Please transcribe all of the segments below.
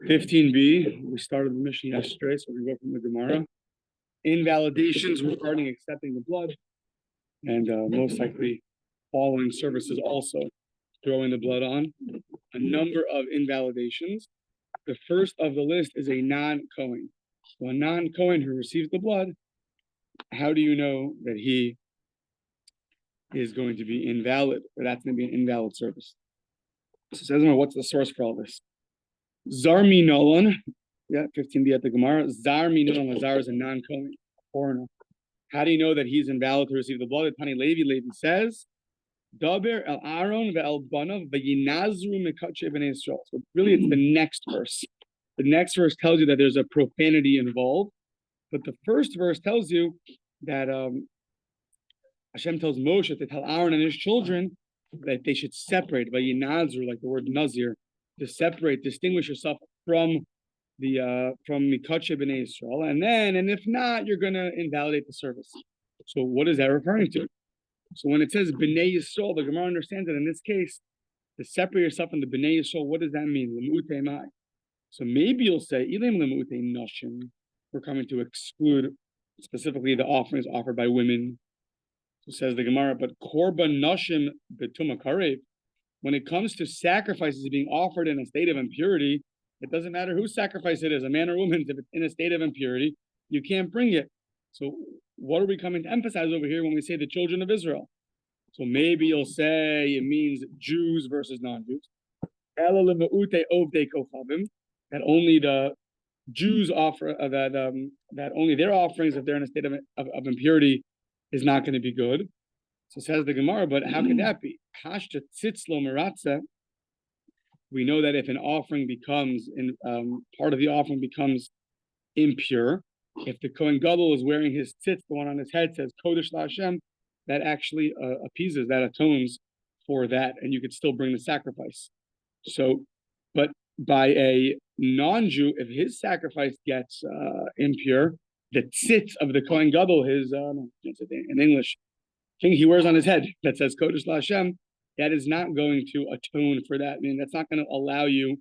15b, we started the mission yesterday, so we go from the Gemara. Invalidations regarding accepting the blood, and most likely following services also, throwing the blood on. A number of invalidations. The first of the list is a non-Kohen. So a non-Kohen who receives the blood, how do you know that he is going to be invalid, or that's going to be an invalid service? So it says, what's the source for all this? Zar minolon, 15b at the Gemara. Zar minolon, Zar is a non-Kohen, foreigner. How do you know that he's invalid to receive the blood? Tani Levi says, Daber el Aaron ve'el banav ve'yinazru mekatche b'nei Yisrael. So really, it's the next verse. The next verse tells you that there's a profanity involved, but the first verse tells you that Hashem tells Moshe to tell Aaron and his children that they should separate ve'yinazru, like the word nazir, to separate, distinguish yourself from the mekatche b'nei Yisrael, and if not, you're going to invalidate the service. So what is that referring to? So when it says B'nai Yisrael, the Gemara understands that in this case, to separate yourself from the B'nai Yisrael, what does that mean? L'mu'utei mai. So maybe you'll say, Ilim l'mu'utei nashim. We're coming to exclude specifically the offerings offered by women. So says the Gemara, but korban nashim betuma karev. When it comes to sacrifices being offered in a state of impurity, it doesn't matter whose sacrifice it is, a man or woman, if it's in a state of impurity, you can't bring it. So what are we coming to emphasize over here when we say the children of Israel? So maybe you'll say it means Jews versus non-Jews. That only the Jews offer that only their offerings, if they're in a state of impurity, is not going to be good. So says the Gemara, but how can that be? We know that if an offering becomes part of the offering becomes impure, if the Kohen Gadol is wearing his tzitz, the one on his head says Kodesh LaHashem, that actually appeases, that atones for that, and you could still bring the sacrifice. So, but by a non-Jew, if his sacrifice gets impure, the tzitz of the Kohen Gadol, his in English, thing he wears on his head that says Kodesh LaHashem, that is not going to atone for that. I mean, that's not going to allow you,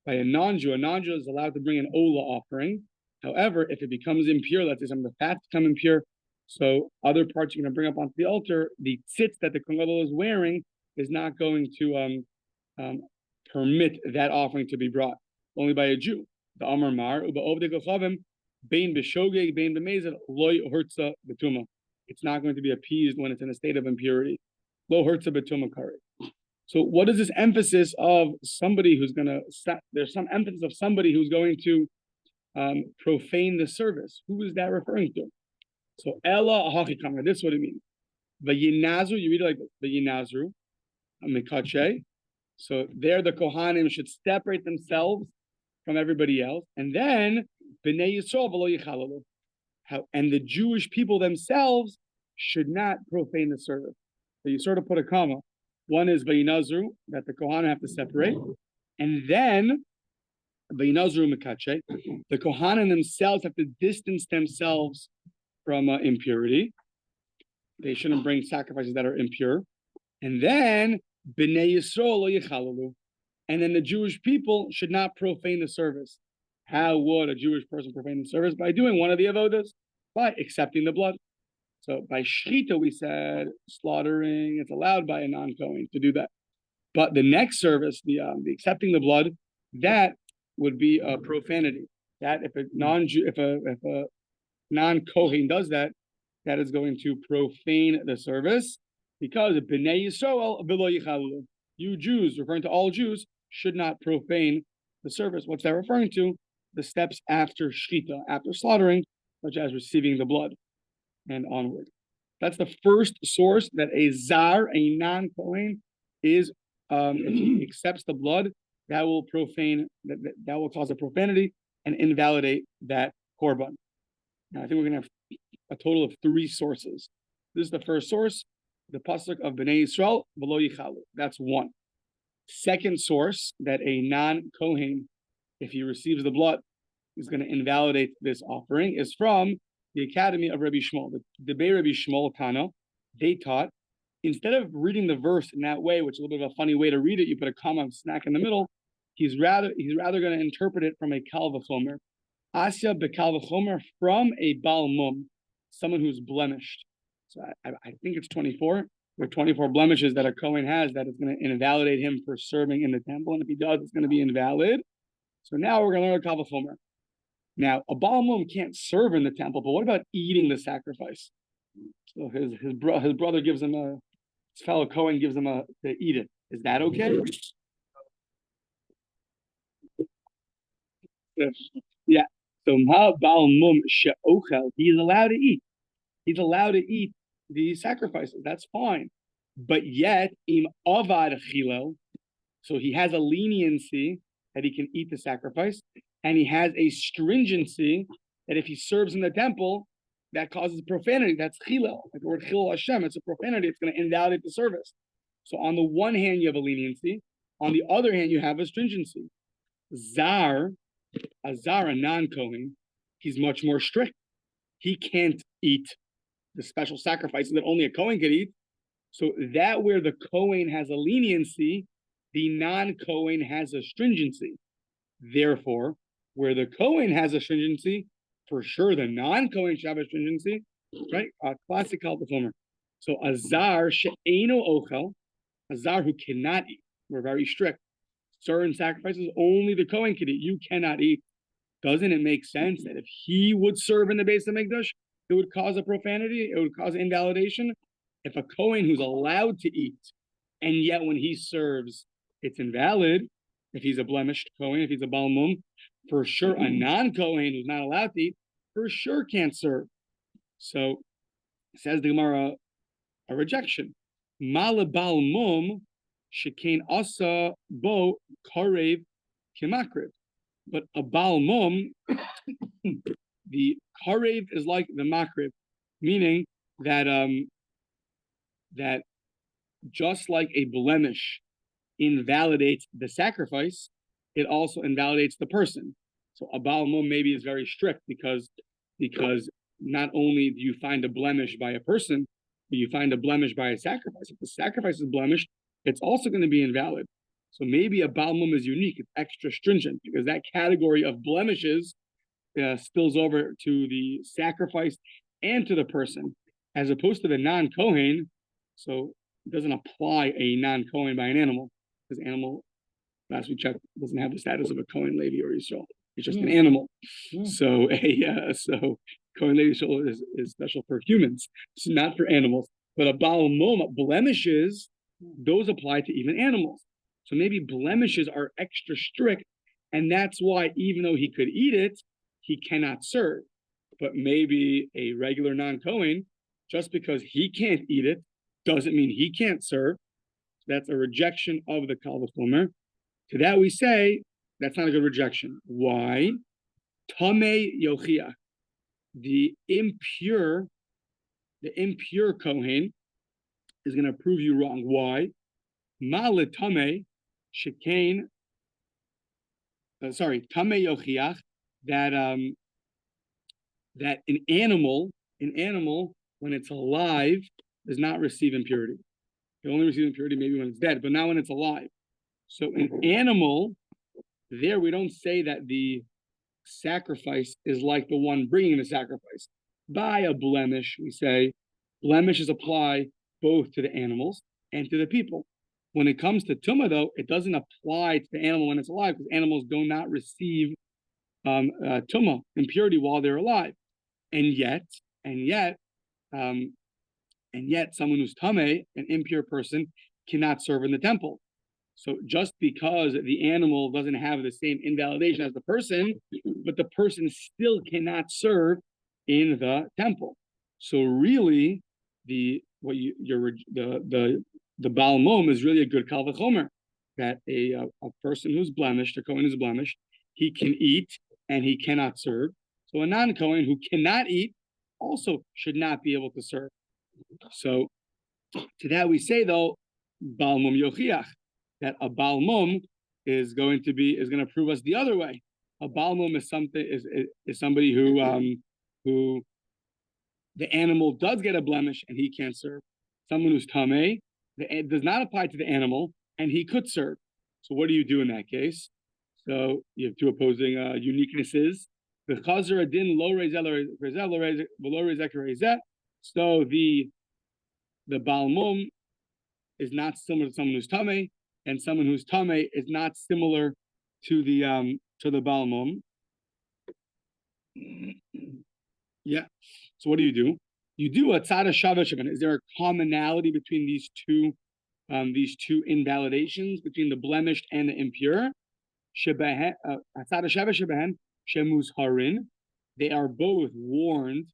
by a non-Jew is allowed to bring an Ola offering. However, if it becomes impure, let's say some of the fats become impure, so other parts you're going to bring up onto the altar, the tzitz that the Kohen Gadol is wearing is not going to permit that offering to be brought, only by a Jew. The Amar Mar, Uba Ovdei Kochavim, Bein B'Shogeg, Bein B'Mezav, Loy Hurtza Betuma. It's not going to be appeased when it's in a state of impurity. Lo Hurtza Betuma Kari. So what is this emphasis of somebody who's going to, there's some emphasis of somebody who's going to profane the service. Who is that referring to? So Ella Ahachikama, this is what it means. Vayinazru, you read it like Vayinazru, Mekache. So there the Kohanim should separate themselves from everybody else. And then B'nai Yisrael v'lo yichalalu. And the Jewish people themselves should not profane the service. So you sort of put a comma. One is Vayinazru, that the Kohanim have to separate. And then Vayinazru Mekache, the Kohanim themselves have to distance themselves from impurity. They shouldn't bring sacrifices that are impure. And then B'nai Yisrael lo yichalalu. And then the Jewish people should not profane the service. How would a Jewish person profane the service? By doing one of the avodas, by accepting the blood. So by shchita, we said slaughtering, it's allowed by a non-Kohen to do that. But the next service, the accepting the blood, that would be a profanity. That if a non-Kohen does that, that is going to profane the service, because B'nai Yisrael v'lo yichalalu. You Jews, referring to all Jews, should not profane the service. What's that referring to? The steps after shchita, after slaughtering, such as receiving the blood and onward. That's the first source that a zar, a non-Kohen, is if he accepts the blood, that will profane, that will cause a profanity and invalidate that korban. Now I think we're going to have a total of 3 sources. This is the first source, the pasuk of B'nai Yisrael v'lo yichalu. That's one. Second source, that a non-Kohen, if he receives the blood, is going to invalidate this offering, is from the Academy of Rabbi Shmuel. The Debei Rabbi Shmuel Tana, they taught, instead of reading the verse in that way, which is a little bit of a funny way to read it, you put a comma and snack in the middle, he's rather going to interpret it from a kal v'chomer. Asya bekal v'chomer, from a bal mum, someone who's blemished. So I think it's 24. There are 24 blemishes that a Kohen has that is going to invalidate him for serving in the temple, and if he does, it's going to be invalid. So now we're going to learn a kal v'chomer. Now, a bal mum can't serve in the temple, but what about eating the sacrifice? So his brother gives him his fellow Kohen gives him to eat it. Is that okay? Yeah. So ma bal mum she'ochel, he is allowed to eat. He's allowed to eat the sacrifices. That's fine. But yet, im avad chilel, so he has a leniency that he can eat the sacrifice, and he has a stringency that if he serves in the temple, that causes profanity. That's chilel. Like the word chilel Hashem, it's a profanity. It's going to invalidate the service. So on the one hand, you have a leniency. On the other hand, you have a stringency. A non-Kohen, he's much more strict. He can't eat the special sacrifices that only a Kohen could eat. So that where the Kohen has a leniency, the non-Kohen has a stringency. Therefore, where the Kohen has a stringency, for sure the non-Kohen should have a stringency, right? Classic kal v'chomer. So a zar she'eno ochel, a zar who cannot eat. We're very strict. Certain sacrifices only the Kohen can eat. You cannot eat. Doesn't it make sense that if he would serve in the Beis HaMikdash, it would cause a profanity, it would cause invalidation? If a Kohen who's allowed to eat, and yet when he serves, it's invalid, if he's a blemished Kohen, if he's a bal mum, for sure a non-Kohen who's not allowed to eat, for sure can't serve. So, says the Gemara, a rejection. Mala bal mum shekain asa bo karev kimakriv. But a bal mum, the karev is like the makriv, meaning that that just like a blemish invalidates the sacrifice, it also invalidates the person. So a bal mum maybe is very strict because not only do you find a blemish by a person, but you find a blemish by a sacrifice. If the sacrifice is blemished, it's also going to be invalid. So maybe a bal mum is unique, it's extra stringent, because that category of blemishes spills over to the sacrifice and to the person, as opposed to the non-Kohen. So it doesn't apply a non-Kohen by an animal, because animal, last we checked, doesn't have the status of a Kohen, Levi, or Yisrael. It's just an animal. So so Kohen, Levi, Yisrael is special for humans, it's not for animals. But a bal mum, blemishes, those apply to even animals. So maybe blemishes are extra strict, and that's why even though he could eat it, he cannot serve. But maybe a regular non-Kohen, just because he can't eat it, doesn't mean he can't serve. That's a rejection of the kal v'chomer. To that we say, that's not a good rejection. Why? Tamei yochiach. The impure Kohen is going to prove you wrong. Why? Ma tamei shekain. Tamei yochiach, that an animal when it's alive does not receive impurity. It only receives impurity maybe when it's dead, but not when it's alive. So an animal, there we don't say that the sacrifice is like the one bringing the sacrifice. By a blemish, we say blemishes apply both to the animals and to the people. When it comes to tumah, though, it doesn't apply to the animal when it's alive, because animals do not receive tumah, impurity, while they're alive. And yet, someone who's tameh, an impure person, cannot serve in the temple. So just because the animal doesn't have the same invalidation as the person, but the person still cannot serve in the temple. So really, the bal mum is really a good kal v'chomer, that a person who's blemished, a Kohen who's blemished, he can eat and he cannot serve. So a non-Kohen who cannot eat also should not be able to serve. So to that we say, though, bal mum yochiach, that a bal mum is going to prove us the other way. A bal mum is somebody who the animal does get a blemish and he can't serve. Someone who's tameh, it does not apply to the animal and he could serve. So what do you do in that case? So you have two opposing uniquenesses. The chazer adin lo reizeh lo reizeh. So the balmum is not similar to someone who's tamei, and someone who's tamei is not similar to the balmum. Yeah. So what do? You do a tzad shava shaban. Is there a commonality between these two invalidations, between the blemished and the impure? Tzad shava shaban shemuz harin. They are both warned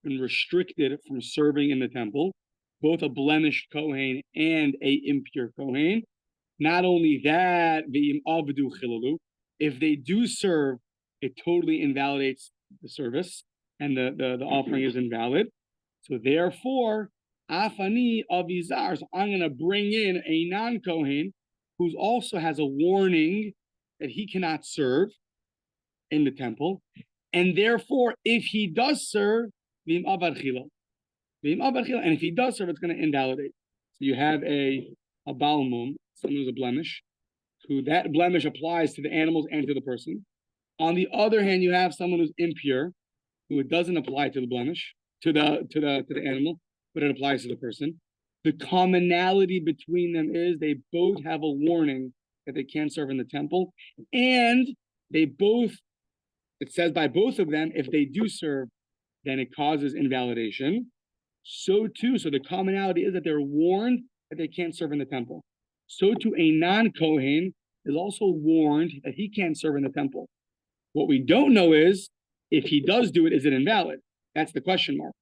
and restricted from serving in the temple, both a blemished kohen and a impure kohen. Not only that, if they do serve, it totally invalidates the service, and the offering is invalid. So therefore, afani avizar. So I'm going to bring in a non-kohen who also has a warning that he cannot serve in the temple, and therefore, if he does serve, and if he does serve, it's going to invalidate. So you have a balmum, someone who's a blemish, who that blemish applies to the animals and to the person. On the other hand, you have someone who's impure, who it doesn't apply to the blemish, to the animal, but it applies to the person. The commonality between them is they both have a warning that they can't serve in the temple, and they both, it says by both of them, if they do serve, then it causes invalidation. So too, so the commonality is that they're warned that they can't serve in the temple. So too, a non-Kohen is also warned that he can't serve in the temple. What we don't know is, if he does do it, is it invalid? That's the question mark.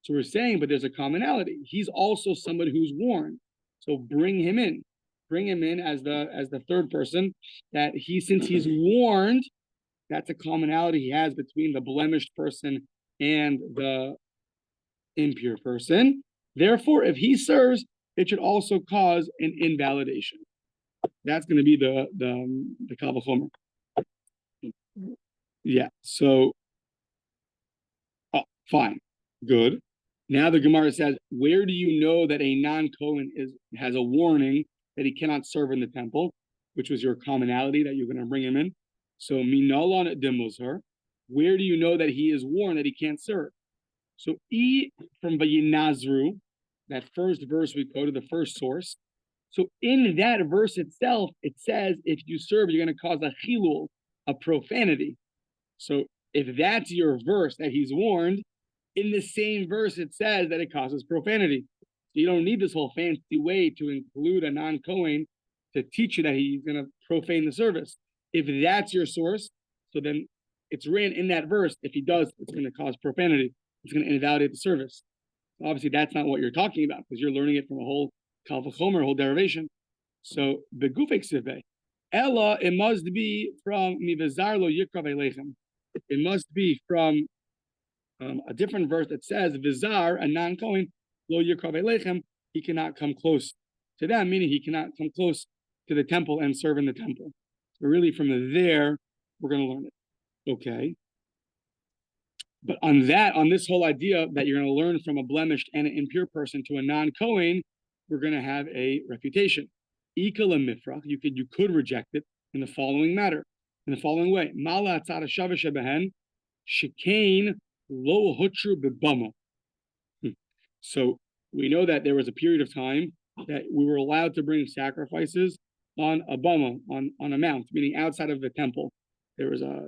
So we're saying, but there's a commonality. He's also somebody who's warned. So bring him in. Bring him in as the third person, that since he's warned, that's a commonality he has between the blemished person and the impure person. Therefore, if he serves, it should also cause an invalidation. That's going to be the Kal V'chomer. Yeah. So, fine, good. Now the Gemara says, where do you know that a non-Kohen has a warning that he cannot serve in the temple, which was your commonality that you're going to bring him in? So minalon demuzar, where do you know that he is warned that he can't serve? So from Vayinazru, that first verse we quoted, the first source. So in that verse itself, it says if you serve, you're going to cause a chilul, a profanity. So if that's your verse that he's warned, in the same verse it says that it causes profanity. So you don't need this whole fancy way to include a non-Kohen to teach you that he's going to profane the service. If that's your source, so then it's written in that verse, if he does, it's going to cause profanity. It's going to invalidate the service. Obviously, that's not what you're talking about, because you're learning it from a whole Kal V'chomer, a whole derivation. So, begufek sivei, Ella, it must be from Mivezar lo yikrav elechem. It must be from a different verse that says, Vizar, a non-Kohen, lo yikrav elechem, he cannot come close to them, meaning he cannot come close to the temple and serve in the temple. So really, from there, we're going to learn it. Okay. But on this whole idea that you're going to learn from a blemished and an impure person to a non-Kohen, we're going to have a refutation. Ikala mifrach, you could reject it in the following way. Mala tzara shava shebehen shekain lo hutru bebama. So we know that there was a period of time that we were allowed to bring sacrifices on a bama, on a mount, meaning outside of the temple. There's a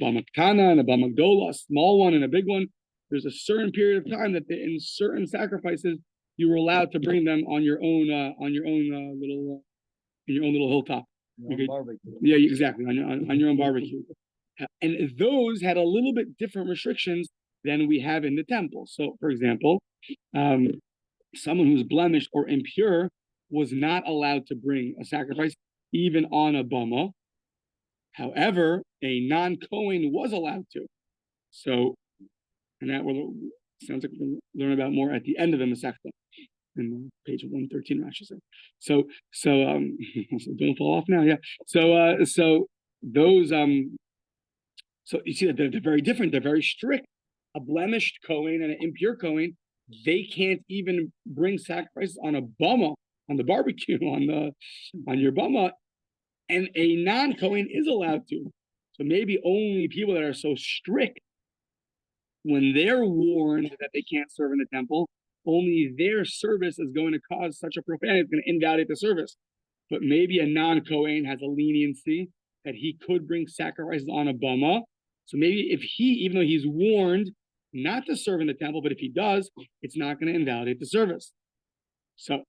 bama kana and a bama gdola, a small one and a big one. There's a certain period of time that in certain sacrifices you were allowed to bring them on your own little hilltop. Yeah, exactly, on your own barbecue. And those had a little bit different restrictions than we have in the temple. So, for example, someone who's blemished or impure was not allowed to bring a sacrifice even on a bama. However, a non-Kohen was allowed to. So, and that sounds like we'll learn about more at the end of the Masechta, in page 113, Rashi said. So don't fall off now. Yeah. So those so you see that they're very different. They're very strict. A blemished Kohen and an impure Kohen, they can't even bring sacrifices on a bama, on the barbecue, on your bama, and a non-Kohen is allowed to. So maybe only people that are so strict, when they're warned that they can't serve in the temple, only their service is going to cause such a profanity, it's going to invalidate the service. But maybe a non-Kohen has a leniency that he could bring sacrifices on a bama. So maybe if he, even though he's warned not to serve in the temple, but if he does, it's not going to invalidate the service. So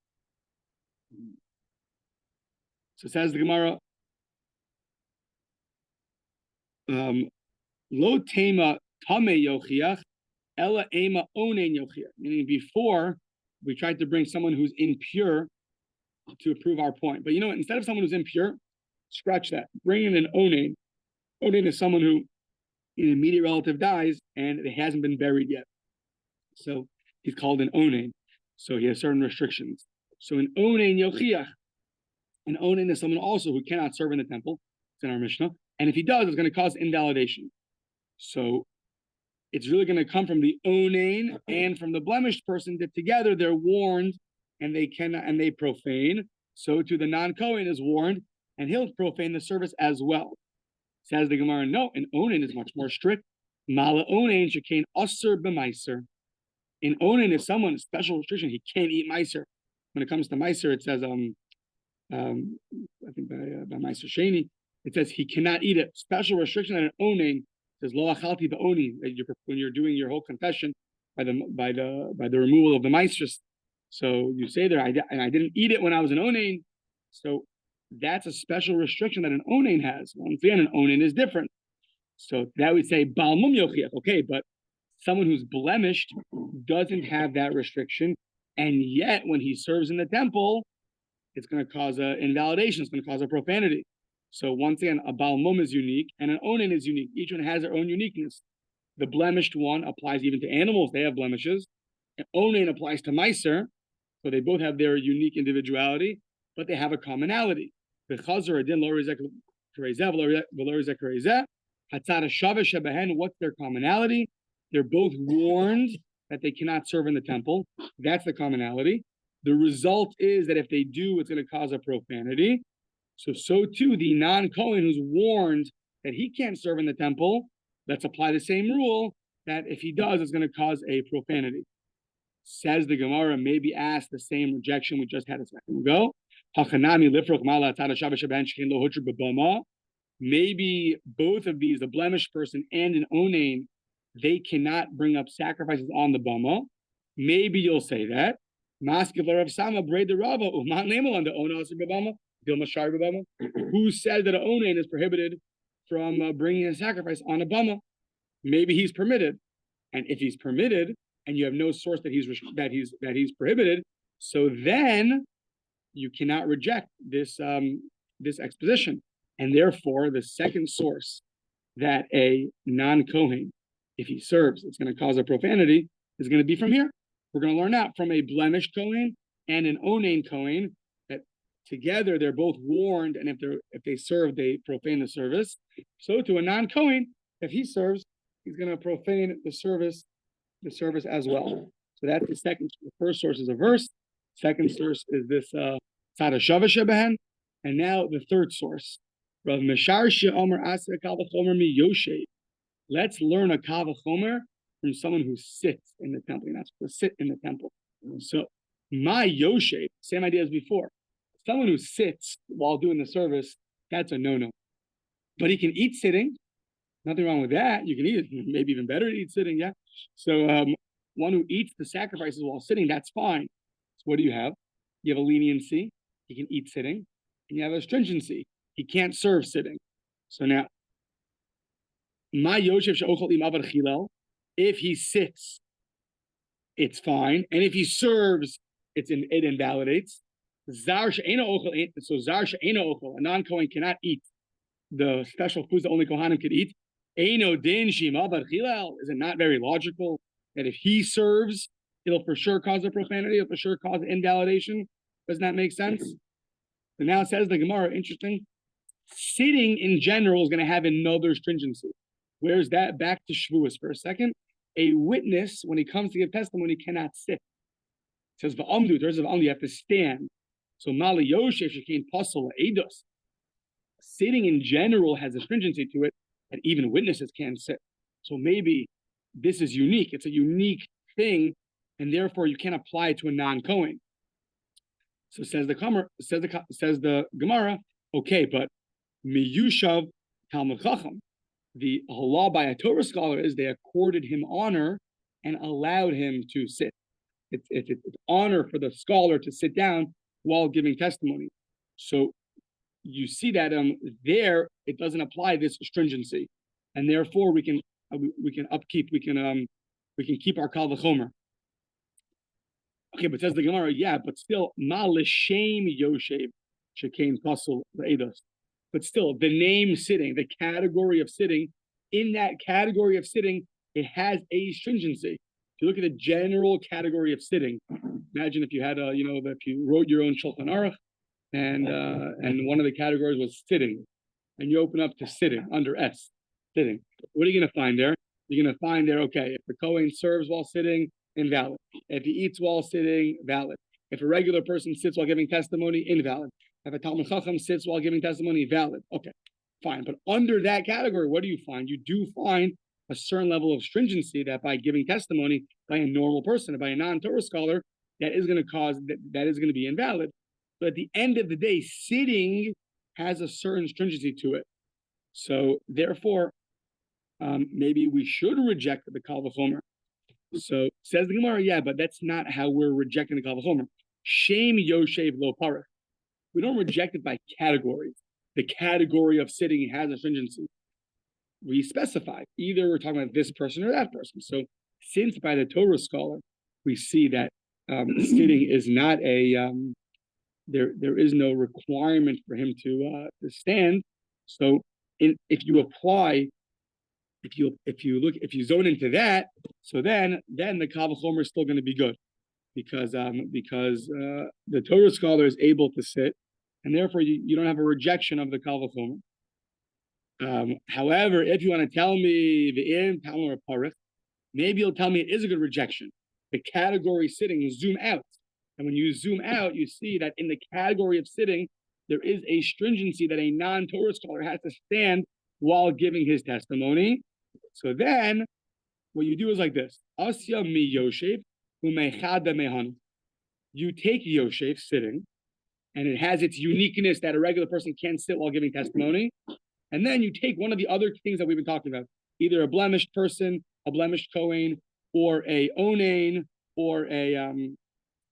says the Gemara, lo tema tame yochiach, ela ema onen yochiach. Meaning before, we tried to bring someone who's impure to prove our point. But you know what? Instead of someone who's impure, scratch that. Bring in an onen. Onen is someone who an immediate relative dies and it hasn't been buried yet. So he's called an onen. So he has certain restrictions. So an onen yochiach. An onen is someone also who cannot serve in the temple. It's in our Mishnah. And if he does, it's going to cause invalidation. So it's really going to come from the onen and from the blemished person that together they're warned and they cannot and they profane. So to the non-Kohen is warned and he'll profane the service as well. Says the Gemara, no, an onen is much more strict. Mala onen shekain asur b'maiser. In onen is someone special restriction, he can't eat meiser. When it comes to meiser, it says I think by Meiser Sheni, it says he cannot eat it. Special restriction on an onen says lo achalti ba'oni, when you're doing your whole confession by the removal of the meisters. So you say there, I didn't eat it when I was an onen. So that's a special restriction that an onen has. Once again, an onen is different. So that would say bal mum yochiach. Okay, but someone who's blemished doesn't have that restriction, and yet when he serves in the temple, it's going to cause an invalidation. It's going to cause a profanity. So once again, a bal mum is unique and an onen is unique. Each one has their own uniqueness. The blemished one applies even to animals. They have blemishes. An onen applies to meiser. So they both have their unique individuality, but they have a commonality. The chazer adin lo rizek kareizeh v'lo rizek kareizeh. Hatzad hashava shebehen. What's their commonality? They're both warned that they cannot serve in the temple. That's the commonality. The result is that if they do, it's going to cause a profanity. So too, the non-Kohen who's warned that he can't serve in the temple, let's apply the same rule that if he does, it's going to cause a profanity. Says the Gemara, maybe ask the same rejection we just had a second ago. Maybe both of these, the blemished person and an onen, they cannot bring up sacrifices on the bama. Maybe you'll say that. Who says that an onen is prohibited from bringing a sacrifice on a bama? Maybe he's permitted, and if he's permitted, and you have no source that he's prohibited, so then you cannot reject this this exposition, and therefore the second source that a non-Kohen, if he serves, it's going to cause a profanity, is going to be from here. We're going to learn out from a blemished Kohen and an onen Kohen that together they're both warned, and if they serve, they profane the service. So to a non-Kohen, if he serves, he's going to profane the service as well. So that's the second. The first source is a verse. Second source is this tzad hashava shebehen, and now the third source. Rav Mishar she'omer aseh kal v'chomer mi yoshev. Let's learn a kal v'chomer from someone who sits in the temple. You're not supposed to sit in the temple. So, my yoshev, same idea as before. Someone who sits while doing the service, that's a no-no. But he can eat sitting. Nothing wrong with that. You can eat it. Maybe even better to eat sitting, yeah? So, one who eats the sacrifices while sitting, that's fine. So what do you have? You have a leniency. He can eat sitting. And you have a stringency. He can't serve sitting. So now, my yoshev she'ochel im avad chilel. If he sits, it's fine, and if he serves, it invalidates. Zar she'eno ochel, so zar she'eno ochel, a non-Kohen cannot eat the special foods that only Kohanim could eat. Eino din shima bar chilal. Is it not very logical that if he serves, it'll for sure cause a profanity, it'll for sure cause invalidation? Doesn't that make sense? So now it says the Gemara, interesting. Sitting in general is going to have another stringency. Where's that? Back to Shavuos for a second. A witness, when he comes to give testimony, cannot sit. It says, v'amdu, there's v'amdu, you have to stand. So, mali yoshev shekin pasol eidos. sitting in general has a stringency to it that even witnesses can't sit. So maybe this is unique. It's a unique thing, and therefore you can't apply it to a non-Kohen. So says the Gemara, okay, but miyushav Talmud Chacham. The halal by a Torah scholar is they accorded him honor and allowed him to sit. It's honor for the scholar to sit down while giving testimony. So you see that there it doesn't apply this stringency, and therefore we can keep our kal v'chomer. Okay, but says the Gemara, yeah, but still ma l'shem yoshev shekain pasul le'edos. But still, the name sitting, the category of sitting, in that category of sitting, it has a stringency. If you look at the general category of sitting, imagine if you had if you wrote your own Shulchan Aruch, and one of the categories was sitting, and you open up to sitting under S, sitting. What are you going to find there? You're going to find there, okay, if the Kohen serves while sitting, invalid. If he eats while sitting, valid. If a regular person sits while giving testimony, invalid. If a Talmud Chacham sits while giving testimony, valid. Okay, fine. But under that category, what do you find? You do find a certain level of stringency that by giving testimony by a normal person, by a non-Torah scholar, that is going to be invalid. But at the end of the day, sitting has a certain stringency to it. So therefore, maybe we should reject the kal v'chomer. So says the Gemara, yeah, but that's not how we're rejecting the kal v'chomer. Shem yoshev lo parach. We don't reject it by category. The category of sitting has a stringency. We specify either we're talking about this person or that person. So since by the Torah scholar we see that sitting is not a there is no requirement for him to stand. So if you zone into that, so then the kal v'chomer is still going to be good, because the Torah scholar is able to sit, and therefore you don't have a rejection of the kal v'chomer. However, if you want to tell me the Talmud or parich, maybe you'll tell me it is a good rejection. The category sitting, zoom out. And when you zoom out, you see that in the category of sitting, there is a stringency that a non-Torah scholar has to stand while giving his testimony. So then, what you do is like this. Asya mi yoshev umechada mehan. You take yoshev, sitting, and it has its uniqueness that a regular person can't sit while giving testimony. And then you take one of the other things that we've been talking about, either a blemished person, a blemished Kohen, or a onain, or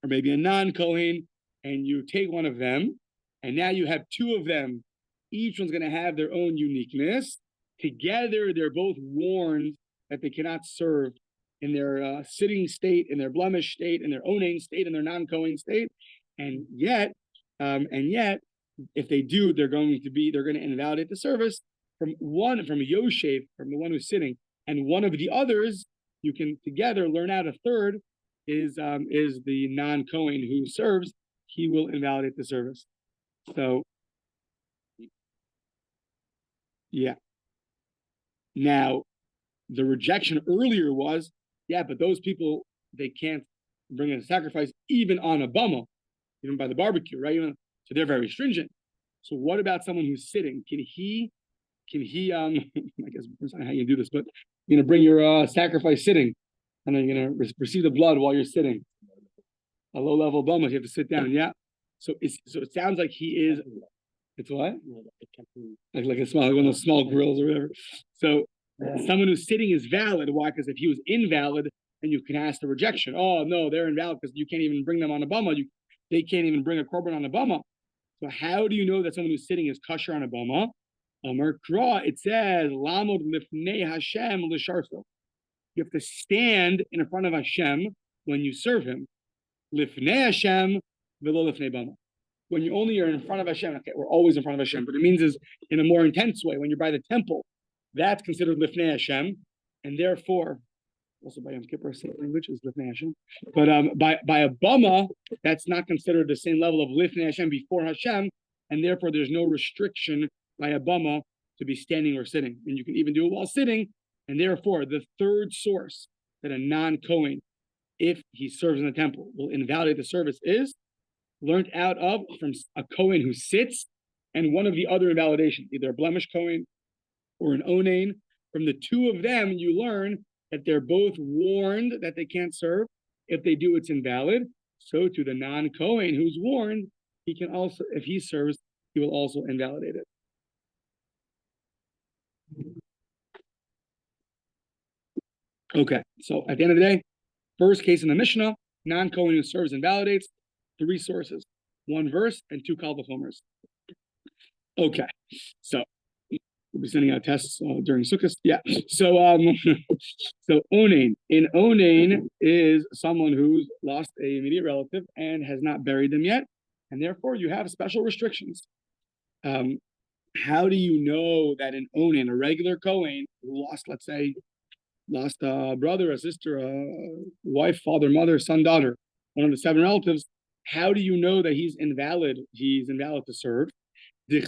maybe a non-Kohen, and you take one of them, and now you have two of them. Each one's going to have their own uniqueness. Together, they're both warned that they cannot serve in their sitting state, in their blemished state, in their onain state, in their non-Kohen state, and yet, if they do, they're going to invalidate the service from Yoshev, from the one who's sitting, and one of the others. You can together learn out a third is the non-Kohen who serves. He will invalidate the service. So, yeah. Now, the rejection earlier was, yeah, but those people, they can't bring a sacrifice even on a bama, even by the barbecue, right? So they're very stringent. So what about someone who's sitting? Can he I guess that's not how you do this, but you're gonna bring your sacrifice sitting, and then you're gonna receive the blood while you're sitting. A low-level bama, you have to sit down, yeah. So it sounds like he is. It's what? Like one of those small grills or whatever. So someone who's sitting is valid. Why? Because if he was invalid, then you can ask the rejection. Oh no, they're invalid because you can't even bring them on a bama. They can't even bring a korban on a bama. So how do you know that someone who's sitting is kosher on a bama? It says lamod lifnei Hashem l'sharso. You have to stand in front of Hashem when you serve Him. Lifnei Hashem v'lo lifnei bama. When you only are in front of Hashem, okay, we're always in front of Hashem, but it means is in a more intense way. When you're by the temple, that's considered lifnei Hashem, and therefore, also by Yom Kippur, same language is lifnei Hashem. But by a bama, that's not considered the same level of lifnei Hashem before Hashem, and therefore there's no restriction by a bama to be standing or sitting, and you can even do it while sitting. And therefore, the third source that a non-Kohen, if he serves in the temple, will invalidate the service is learned out of from a Kohen who sits and one of the other invalidations, either a blemish kohen or an onain. From the two of them, you learn that they're both warned that they can't serve. If they do, it's invalid. So to the non-kohen who's warned, he can also, if he serves, he will also invalidate it. Okay, so at the end of the day, first case in the Mishnah, non-kohen who serves invalidates, 3 sources, 1 verse and 2 kal v'chomers. Okay, so we'll be sending out tests during Sukkot. Yeah. So so onain. In onain is someone who's lost a immediate relative and has not buried them yet, and therefore you have special restrictions. How do you know that an onain, a regular kohen who lost, let's say, lost a brother, a sister, a wife, father, mother, son, daughter, one of the 7 relatives, how do you know that he's invalid? He's invalid to serve. Now,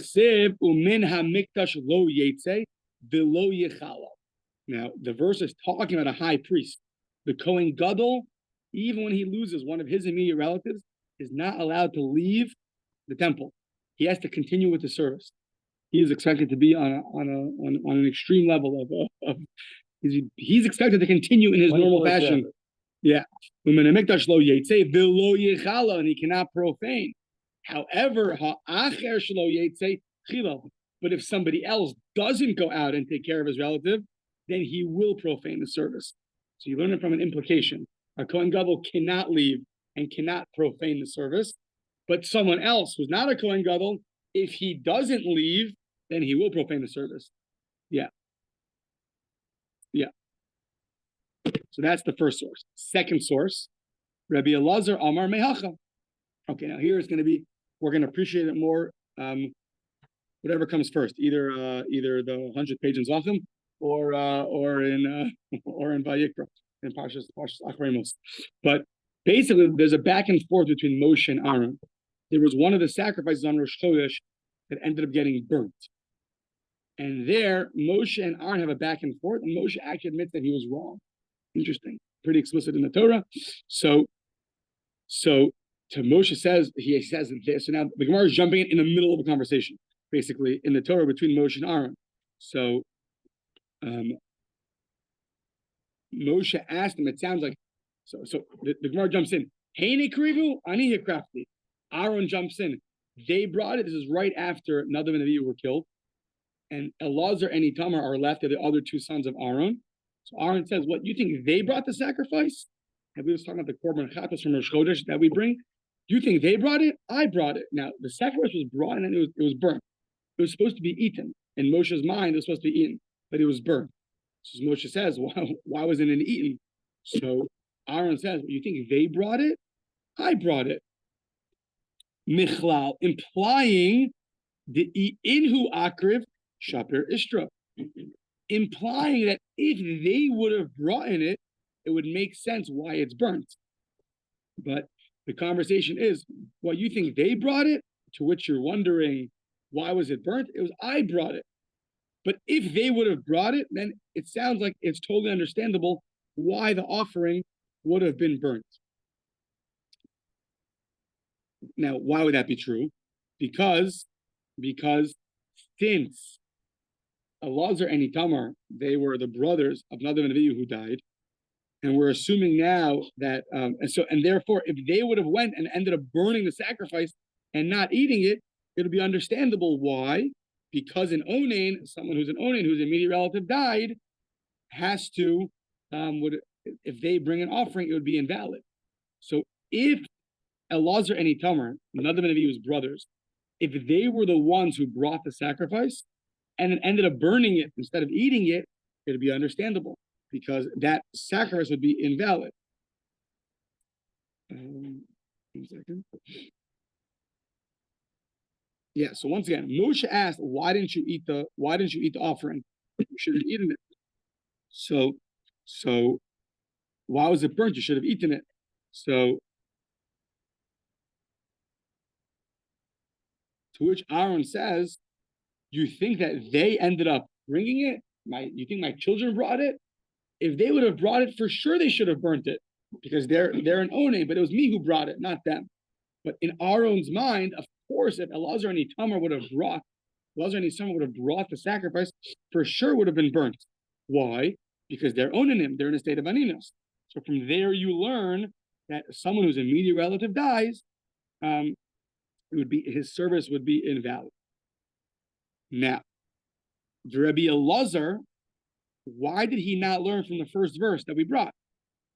the verse is talking about a high priest. The Kohen Gadol, even when he loses one of his immediate relatives, is not allowed to leave the temple. He has to continue with the service. He is expected to be on an extreme level of he's expected to continue in his normal fashion. Yeah. And he cannot profane. However, but if somebody else doesn't go out and take care of his relative, then he will profane the service. So you learn it from an implication. A Kohen Gadol cannot leave and cannot profane the service, but someone else who's not a Kohen Gadol, if he doesn't leave, then he will profane the service. Yeah. Yeah. So that's the first source. Second source, Rabbi Elazar Amar Mehacha. Okay, now here is going to be, we're going to appreciate it more. Whatever comes first, either the 100th page in Zevachim or in Vayikra, in Parshas Acharemos. But basically, there's a back and forth between Moshe and Aaron. There was one of the sacrifices on Rosh Chodesh that ended up getting burnt, and there Moshe and Aaron have a back and forth, and Moshe actually admits that he was wrong. Interesting, pretty explicit in the Torah. So to Moshe says, he says this. So now the Gemara is jumping in the middle of a conversation, basically, in the Torah between Moshe and Aaron. So Moshe asked him, it sounds like, so the Gemara jumps in. Heine krivu, ani hikrafti. Aaron jumps in. They brought it. This is right after Nadav and Avihu were killed. And Elazar and Itamar are left. They're the other 2 sons of Aaron. So Aaron says, what, you think they brought the sacrifice? And we were talking about the Korban Chatas from Rosh Chodesh that we bring. You think they brought it? I brought it. Now, the sacrifice was brought and then it was burnt. It was supposed to be eaten. In Moshe's mind, it was supposed to be eaten, but it was burnt. So Moshe says, why wasn't it eaten? So Aaron says, you think they brought it? I brought it. Michlal, implying the inhu akriv shaper istra. Implying that if they would have brought in it, it would make sense why it's burnt. But the conversation is, well, you think they brought it? To which you're wondering, why was it burnt? It was, I brought it. But if they would have brought it, then it sounds like it's totally understandable why the offering would have been burnt. Now, why would that be true? Because since Elazar and Itamar, they were the brothers of Nadav and Avihu who died, and we're assuming now that, and therefore, if they would have went and ended up burning the sacrifice and not eating it, it would be understandable why. Because an onain, someone who's an onain, whose immediate relative died, has to, if they bring an offering, it would be invalid. So if Elazar and Itamar, Nadav and Avihu's brothers, if they were the ones who brought the sacrifice and then ended up burning it instead of eating it, it would be understandable, because that sacrifice would be invalid. 1 second. Yeah. So once again, Moshe asked, "Why didn't you eat the offering? You should have eaten it." So why was it burnt? You should have eaten it. So to which Aaron says, "You think that they ended up bringing it? You think my children brought it? If they would have brought it, for sure they should have burnt it, because they're an onain, but it was me who brought it, not them." But in Aaron's mind, of course, if Elazar and Itamar would have brought the sacrifice, for sure would have been burnt. Why? Because they're owning him. They're in a state of aninos. So from there you learn that someone whose immediate relative dies, his service would be invalid. Now, the Rabbi Elazar, why did he not learn from the first verse that we brought?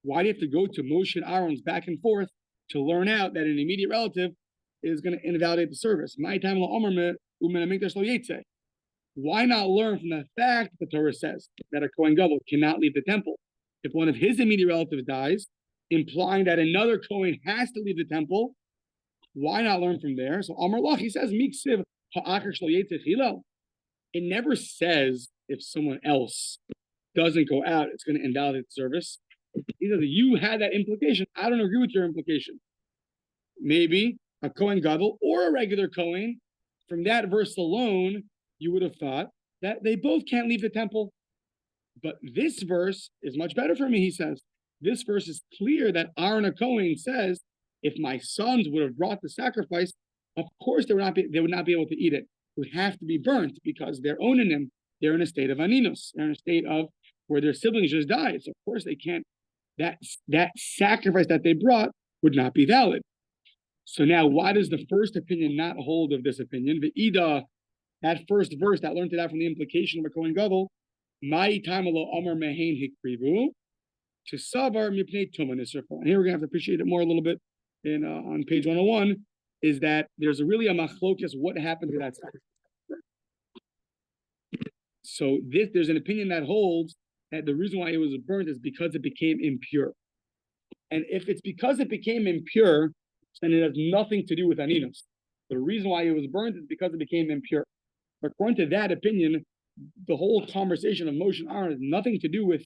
Why do you have to go to Moshe and Aaron's back and forth to learn out that an immediate relative is going to invalidate the service? Why not learn from the fact that the Torah says that a Kohen Gadol cannot leave the temple? If one of his immediate relatives dies, implying that another Kohen has to leave the temple, why not learn from there? So Amar Lach, he says, it never says if someone else doesn't go out, it's going to invalidate the service. Either you had that implication. I don't agree with your implication. Maybe a Kohen Gadol or a regular Kohen, from that verse alone, you would have thought that they both can't leave the temple. But this verse is much better for me, he says. This verse is clear that Aaron Kohen says, if my sons would have brought the sacrifice, of course they would not be able to eat it. It would have to be burnt because they're owning him. They're in a state of aninos. They're in a state of where their siblings just died. So of course they can't. That sacrifice that they brought would not be valid. So now, why does the first opinion not hold of this opinion? The Ida, that first verse that learned it out from the implication of a Kohen Gadol, Mai Tamalo Amar Mehain Hikrivu, to Savar Mipnei Tuman Israfon. And here we're going to have to appreciate it more a little bit on page 101, is that there's really a machlokas what happened to that sacrifice. So there's an opinion that holds that the reason why it was burnt is because it became impure. And if it's because it became impure, then it has nothing to do with aninos. The reason why it was burnt is because it became impure. According to that opinion, the whole conversation of Moshe and Aaron has nothing to do with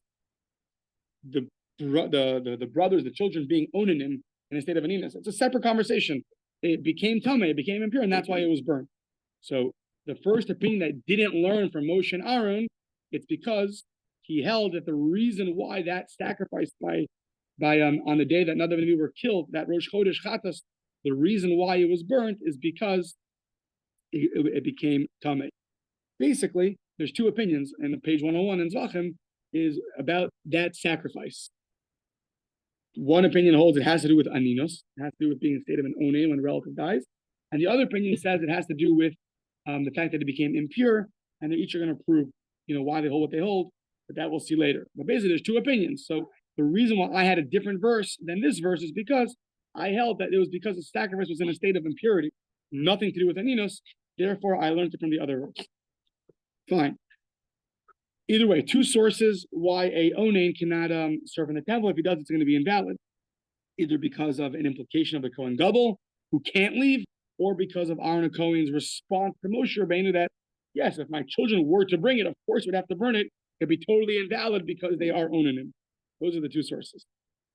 the brothers, the children being onanim in a state of aninos. It's a separate conversation. It became tameh, it became impure, and that's why it was burnt. So the first opinion that didn't learn from Moshe and Aaron, it's because he held that the reason why that sacrifice by on the day that Nadav and Avihu were killed, that Rosh Chodesh Chatas, the reason why it was burnt is because it became tameh. Basically, there's two opinions, and page 101 in Zevachim is about that sacrifice. One opinion holds it has to do with aninos, it has to do with being in a state of an onei when a relative dies, and the other opinion says it has to do with the fact that it became impure, and they each are going to prove, why they hold what they hold, but that we'll see later. But basically, there's two opinions. So the reason why I had a different verse than this verse is because I held that it was because the sacrifice was in a state of impurity, nothing to do with aninos. Therefore, I learned it from the other verse. Fine. Either way, two sources why a onain cannot serve in the temple. If he does, it's going to be invalid. Either because of an implication of the Kohen Gadol, who can't leave, or because of Aaron Cohen's response to Moshe Rabbeinu that, yes, if my children were to bring it, of course we'd have to burn it. It'd be totally invalid because they are onanim. Those are the two sources.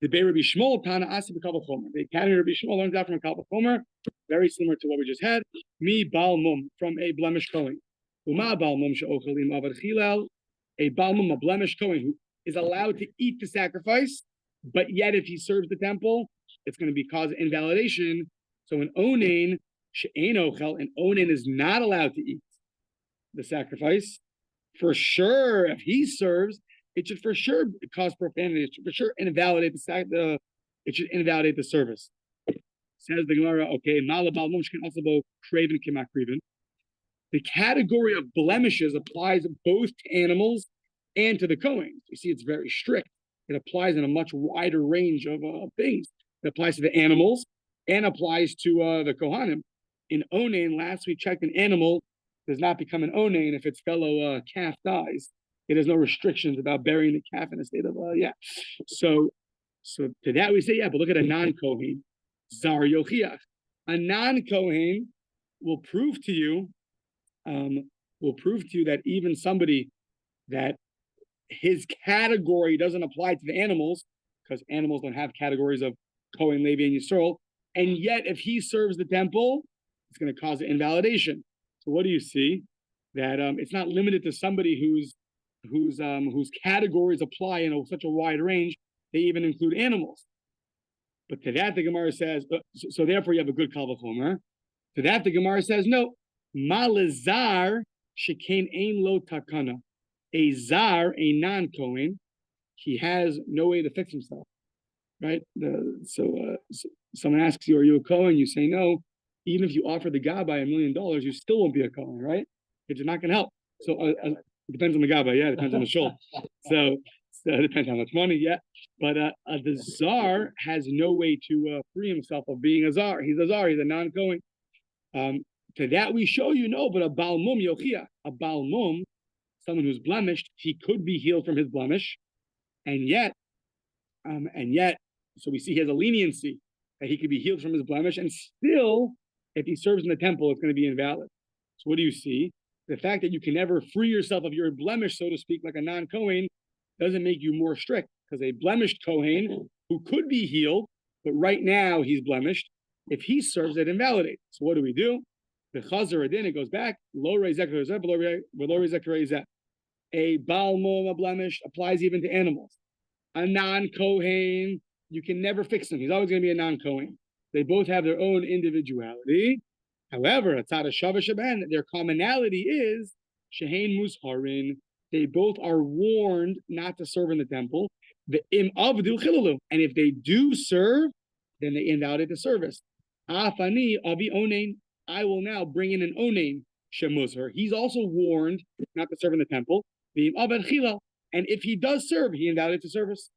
The Bei Rabbi Shmuel, Tana Asi B'Kal V'chomer. The Academy Rabbi Shmuel learns that from a Kal V'chomer, very similar to what we just had. Mi Baal Mum, from a blemish Kohen. Uma Baal Mum she'ochelim avad chilal. A Baal Mum, a blemish Kohen, who is allowed to eat the sacrifice, but yet if he serves the temple, it's going to be cause invalidation. So an onain she'ein ochel, an onain is not allowed to eat the sacrifice. For sure, if he serves, it should for sure cause profanity. It should for sure invalidate it should invalidate the service. Says the Gemara, okay, malabal mum can also go craven kimakriven. The category of blemishes applies both to animals and to the Kohen. You see, it's very strict. It applies in a much wider range of things. It applies to the animals and applies to the Kohanim. In Onain, last we checked, an animal does not become an Onain if its fellow calf dies. It has no restrictions about burying the calf in a state of, So to that we say, but look at a non-Kohen. Zar Yochiach. A non-Kohen will prove to you that even somebody that his category doesn't apply to the animals, because animals don't have categories of Kohen, Levi, and Yisrael, and yet if he serves the temple, it's going to cause an invalidation. So what do you see? That it's not limited to somebody whose categories apply in such a wide range. They even include animals. But to that, the Gemara says, so therefore you have a good Kal V'chomer. To that, the Gemara says, no. Malazar shekain ein lo takana. A zar, a non-Kohen, he has no way to fix himself, right? So someone asks you, are you a Kohen? You say no. Even if you offer the gabbai $1 million, you still won't be a Kohen, right? It's not going to help. So it depends on the gabbai, yeah. It depends on the shul. So it depends how much money, yeah. But the zar has no way to free himself of being a zar. He's a zar. He's a non-Kohen. To that we show you no, but a balmum yochia, a balmum, someone who's blemished, he could be healed from his blemish, and yet, so we see he has a leniency that he could be healed from his blemish, and still, if he serves in the temple, it's going to be invalid. So what do you see? The fact that you can never free yourself of your blemish, so to speak, like a non-Kohen, doesn't make you more strict, because a blemished Kohen who could be healed, but right now he's blemished, if he serves, it invalidates. So what do? The Chazar Adin, it goes back, lo rei zekar zeh, lo rei zekar zeh. A balmum, a blemish, applies even to animals. A non-Kohen, you can never fix him. He's always going to be a non-Kohen. They both have their own individuality. However, their commonality is shehein musharin. They both are warned not to serve in the temple. The im avdu chilalu, and if they do serve, then they invalidate the service. Afani avi onein. I will now bring in an onein shemuzher. He's also warned not to serve in the temple. And if he does serve, he invalidates the service.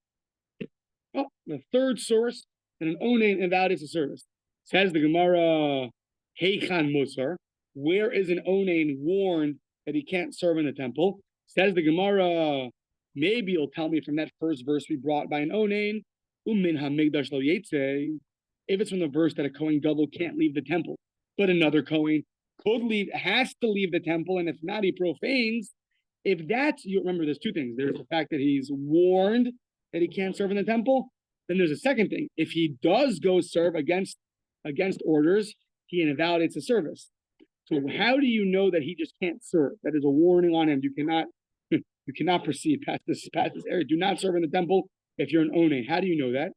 Oh, the third source, and an onein invalidates the service. Says the Gemara, Heichan Musar, where is an onein warned that he can't serve in the temple? Says the Gemara, maybe you'll tell me from that first verse we brought by an onein, Umin hamigdash lo yetze, if it's from the verse that a Kohen Gadol can't leave the temple, but another Kohen could leave, has to leave the temple, and if not, he profanes. If that's, you remember, there's two things. There's the fact that he's warned that he can't serve in the temple. Then there's a second thing. If he does go serve against orders, he invalidates the service. So how do you know that he just can't serve? That is a warning on him. You cannot proceed past this area. Do not serve in the temple if you're an onein. How do you know that?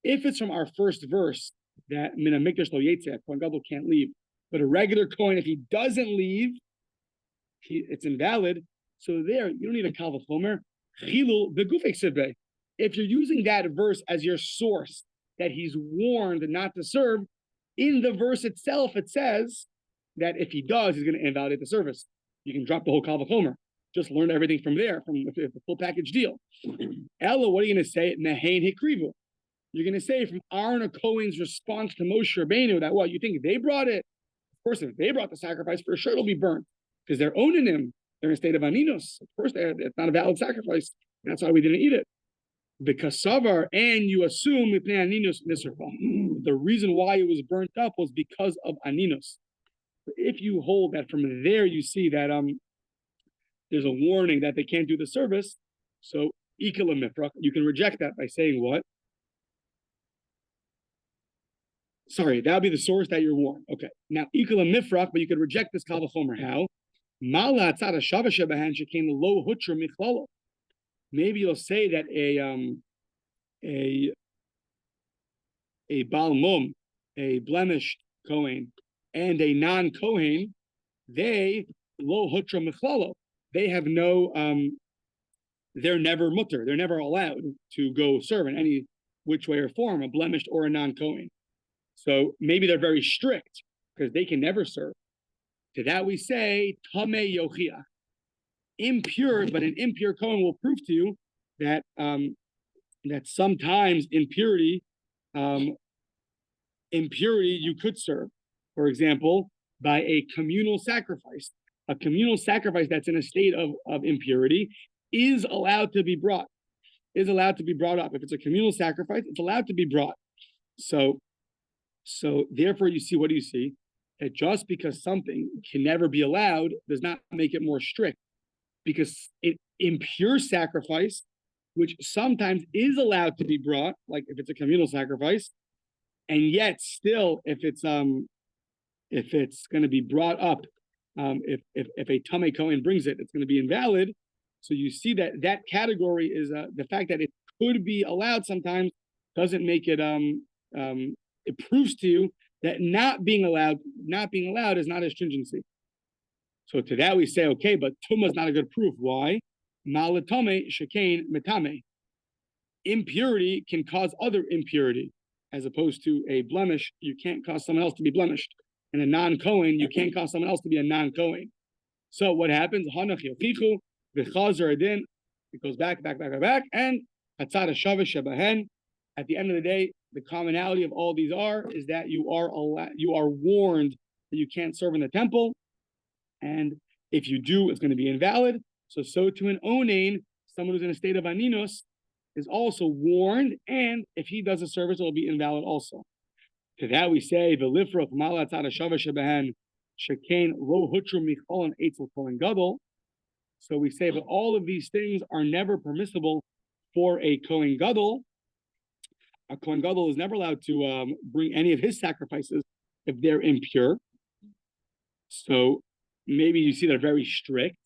If it's from our first verse that mina mikdash lo yetzeh, Kohen Gadol can't leave, but a regular Kohen, if he doesn't leave, it's invalid. So there, you don't need a kal v'chomer. Chilul begufei sivbei. If you're using that verse as your source, that he's warned not to serve, in the verse itself, it says that if he does, he's going to invalidate the service. You can drop the whole kal v'chomer. Just learn everything from there, from the full package deal. Ella, what are you going to say? Mehein hikrivu. You're going to say from Aaron Cohen's response to Moshe Rabbeinu that what you think they brought it? Of course, if they brought the sacrifice, for sure it'll be burnt because they're owning him. They're in a state of aninos. Of course, it's not a valid sacrifice. That's why we didn't eat it. Because savar, and you assume aninos nisrfa. The reason why it was burnt up was because of aninos. If you hold that from there, you see that there's a warning that they can't do the service. So ikala mifrach, you can reject that by saying what? Sorry, that'll be the source that you're warned. Okay. Now, ikala mifrach, but you could reject this kal v'chomer. How? Mala tzara shava shebahan shekain lo hutra michlalo. Maybe you'll say that a balmum, a blemished Kohen, and a non-Kohen, they lo hutra michlalo. They have no, they're never mutter. They're never allowed to go serve in any which way or form, a blemished or a non-Kohen. So maybe they're very strict because they can never serve. To that we say, tamei yochia. Impure, but an impure Kohen will prove to you that that sometimes impurity you could serve. For example, by a communal sacrifice. A communal sacrifice that's in a state of impurity is allowed to be brought. Is allowed to be brought up. If it's a communal sacrifice, it's allowed to be brought. So therefore, you see, what do you see? That just because something can never be allowed does not make it more strict. Because impure sacrifice, which sometimes is allowed to be brought, like if it's a communal sacrifice, and yet still, if it's going to be brought up, if a Tamei Kohen brings it, it's going to be invalid. So you see that category is the fact that it could be allowed sometimes doesn't make it. It proves to you that not being allowed is not a stringency. So to that we say, okay, but tumah is not a good proof. Why? Malatame shekain metame. Impurity can cause other impurity, as opposed to a blemish. You can't cause someone else to be blemished. And a non-Kohen, you can't cause someone else to be a non-Kohen. So what happens? Hanach yochichu v'chazer adin. It goes back, and hatzad hashavah shebahen. At the end of the day, the commonality of all these is that you are warned that you can't serve in the temple, and if you do, it's going to be invalid. So to an onain, someone who's in a state of aninos, is also warned, and if he does a service, it will be invalid also. To that we say, v'lifrach malat hashavah shebehen shekain lo hutru michol and eitzel kohen gadol. So we say, but all of these things are never permissible for a kohen gadol. A kohen gadol is never allowed to bring any of his sacrifices if they're impure. So maybe you see they're very strict,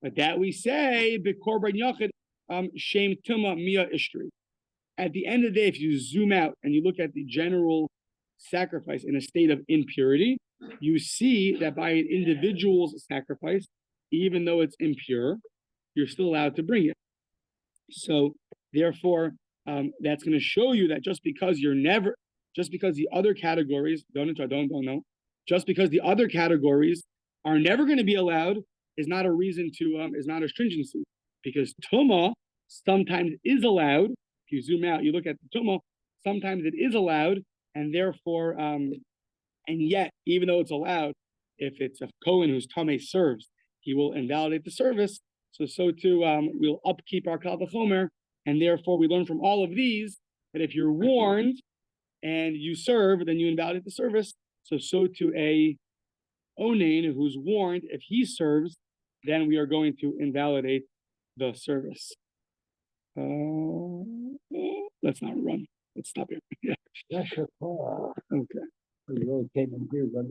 but that we say b'korban yachid shem tuma mia ishtri. At the end of the day, if you zoom out and you look at the general sacrifice in a state of impurity, you see that by an individual's sacrifice, even though it's impure, you're still allowed to bring it. So therefore, that's going to show you that just because the other categories, just because the other categories are never going to be allowed is not a reason to, is not a stringency. Because tumah sometimes is allowed. If you zoom out, you look at the tumah, sometimes it is allowed, and therefore, and yet, even though it's allowed, if it's a Kohen whose tameh serves, he will invalidate the service. So too, we'll upkeep our kal v'chomer, and therefore we learn from all of these that if you're warned and you serve, then you invalidate the service. So to a onain who's warned, if he serves, then we are going to invalidate the service. Let's not run. Let's stop here. Yeah. Okay. You really came in here, but